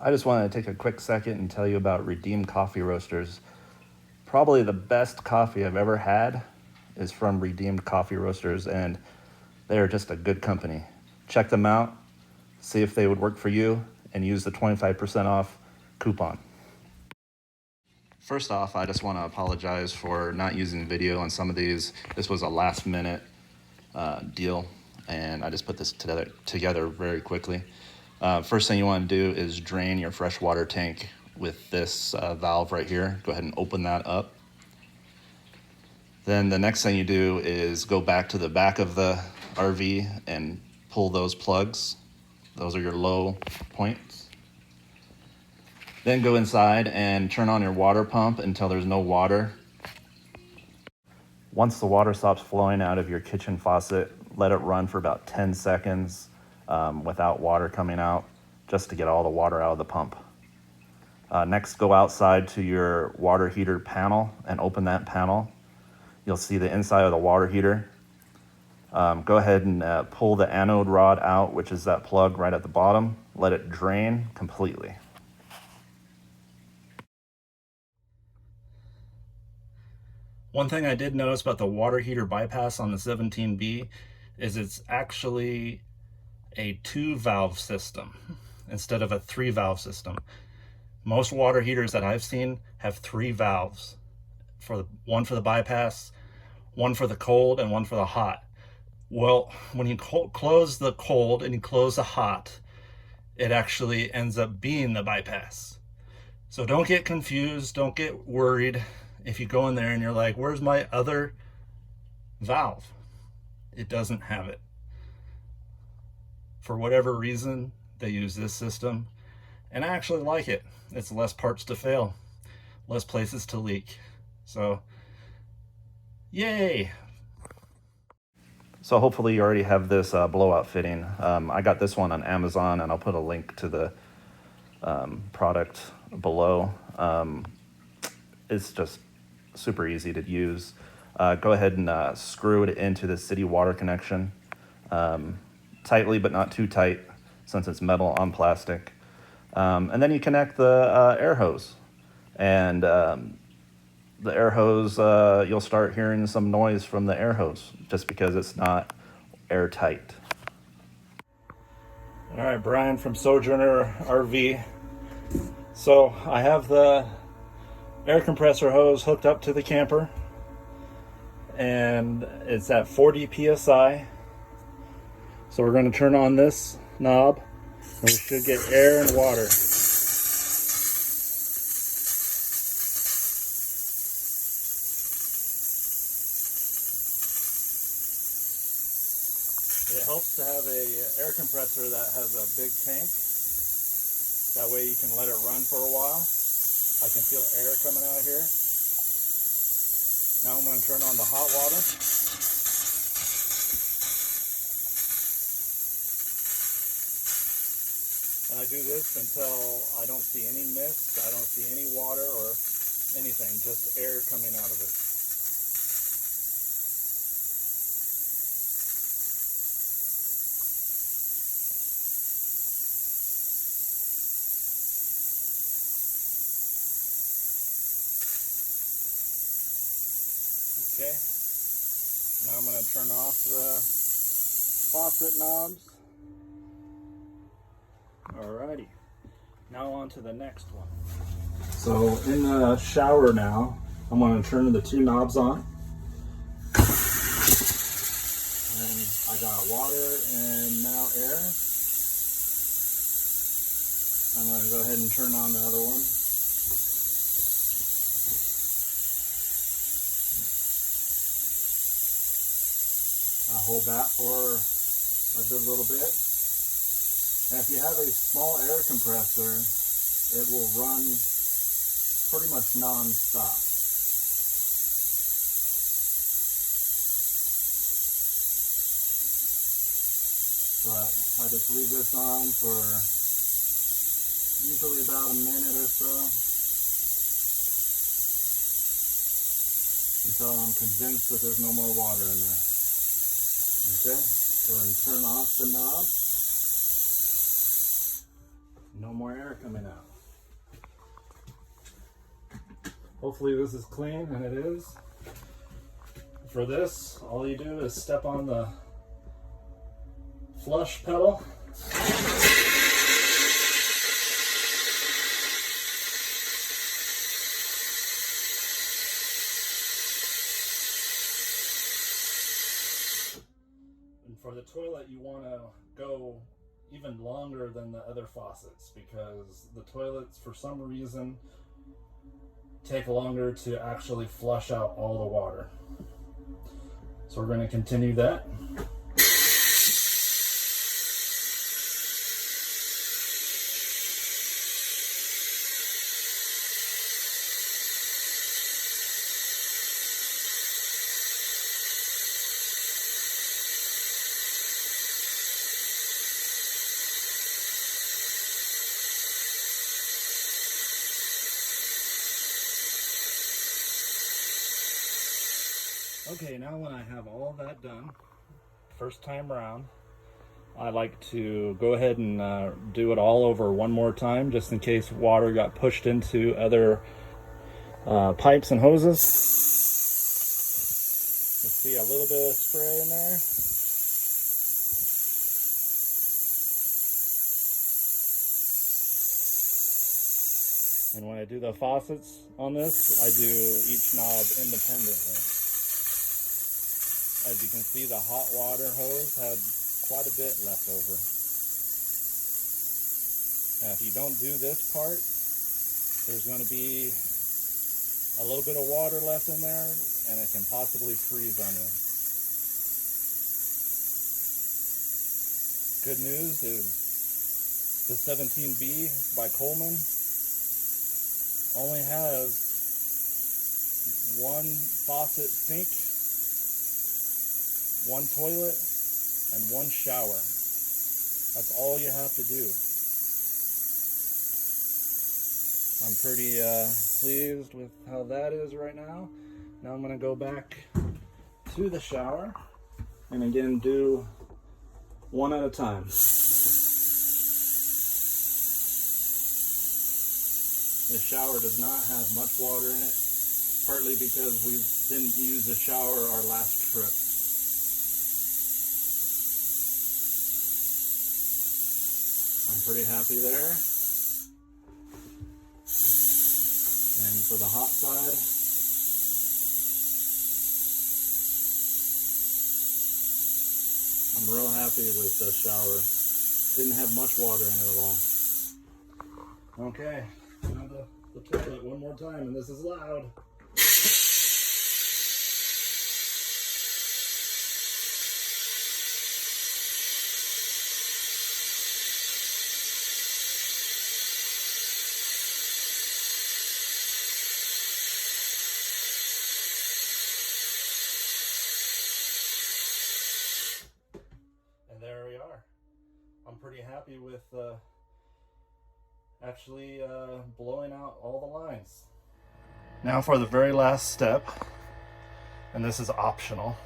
I just wanted to take a quick second and tell you about Redeemed Coffee Roasters. Probably the best coffee I've ever had is from Redeemed Coffee Roasters, and they're just a good company. Check them out, see if they would work for you, and use the 25% off coupon. First off, I just want to apologize for not using video on some of these. This was a last minute deal, and I just put this together very quickly. First thing you want to do is drain your freshwater tank with this valve right here. Go ahead and open that up. Then the next thing you do is go back to the back of the RV and pull those plugs. Those are your low points. Then go inside and turn on your water pump until there's no water. Once the water stops flowing out of your kitchen faucet, let it run for about 10 seconds without water coming out, just to get all the water out of the pump. Next, go outside to your water heater panel and open that panel. You'll see the inside of the water heater. Go ahead and pull the anode rod out, which is that plug right at the bottom. Let it drain completely. One thing I did notice about the water heater bypass on the 17B is it's actually a 2-valve system instead of a 3-valve system. Most water heaters that I've seen have 3 valves. One for the bypass, one for the cold, and one for the hot. Well, when you close the cold and you close the hot, it actually ends up being the bypass. So don't get confused, don't get worried if you go in there and you're like, where's my other valve? It doesn't have it. For whatever reason, they use this system, and I actually like it. It's less parts to fail, less places to leak. So, yay! So hopefully you already have this blowout fitting. I got this one on Amazon, and I'll put a link to the product below. It's just super easy to use. Go ahead and screw it into the city water connection. Tightly, but not too tight, since it's metal on plastic. And then you connect the air hose. And the air hose, you'll start hearing some noise from the air hose, just because it's not airtight. All right, Brian from Sojourner RV. So I have the air compressor hose hooked up to the camper, and it's at 40 psi. So we're going to turn on this knob, and we should get air and water. It helps to have a air compressor that has a big tank. That way you can let it run for a while. I can feel air coming out here. Now I'm going to turn on the hot water. And I do this until I don't see any mist, I don't see any water or anything, just air coming out of it. Okay, now I'm going to turn off the faucet knobs. Alrighty, now on to the next one. So in the shower now, I'm going to turn the 2 knobs on. And I got water and now air. I'm going to go ahead and turn on the other one. I'll hold that for a good little bit. And if you have a small air compressor, it will run pretty much non-stop. So I just leave this on for usually about a minute or so, until I'm convinced that there's no more water in there. Okay, go ahead and turn off the knob. No more air coming out. Hopefully this is clean, and it is. For this, all you do is step on the flush pedal. And for the toilet, you want to go even longer than the other faucets, because the toilets, for some reason, take longer to actually flush out all the water. So we're going to continue that. Okay, now when I have all of that done, first time around, I like to go ahead and do it all over one more time, just in case water got pushed into other pipes and hoses. You can see a little bit of spray in there. And when I do the faucets on this, I do each knob independently. As you can see, the hot water hose had quite a bit left over. Now, if you don't do this part, there's going to be a little bit of water left in there, and it can possibly freeze on you. Good news is the 17b by Coleman only has one faucet sink, one toilet, and one shower. That's all you have to do. I'm pretty pleased with how that is right now. Now I'm going to go back to the shower and again do one at a time. This shower does not have much water in it, partly because we didn't use the shower our last trip. I'm pretty happy there. And for the hot side, I'm real happy with the shower. Didn't have much water in it at all. Okay, now the toilet one more time, and this is loud. And there we are. I'm pretty happy with actually blowing out all the lines. Now for the very last step, and this is optional.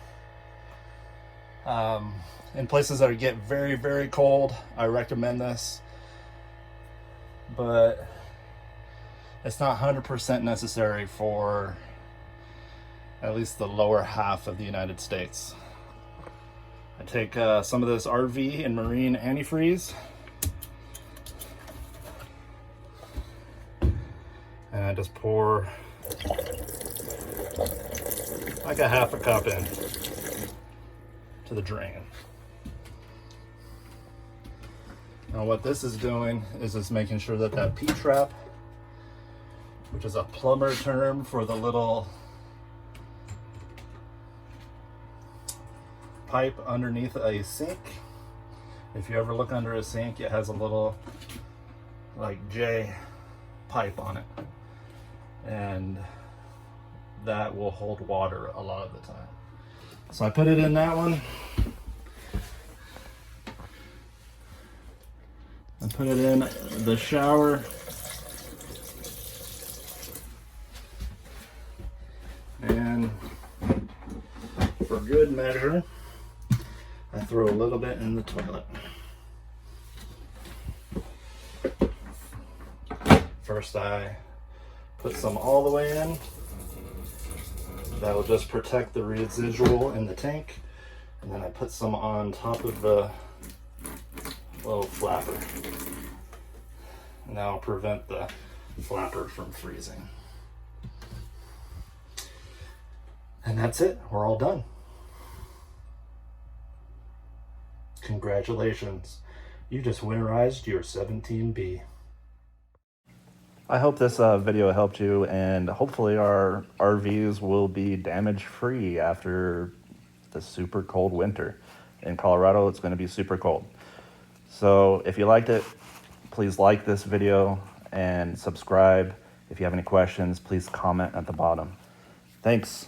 In places that get very, very cold, I recommend this, but it's not 100% necessary for at least the lower half of the United States. I take some of this RV and marine antifreeze, and I just pour like a half a cup in to the drain. Now what this is doing is just making sure that that P-trap, which is a plumber term for the little pipe underneath a sink. If you ever look under a sink, it has a little like J pipe on it, and that will hold water a lot of the time. So I put it in that one. I put it in the shower. And for good measure, I throw a little bit in the toilet. First I put some all the way in. That will just protect the residual in the tank. And then I put some on top of the little flapper. And that will prevent the flapper from freezing. And that's it, we're all done. Congratulations, you just winterized your 17B. I hope this video helped you, and hopefully our RVs will be damage-free after the super cold winter. In Colorado, it's going to be super cold. So if you liked it, please like this video and subscribe. If you have any questions, please comment at the bottom. Thanks.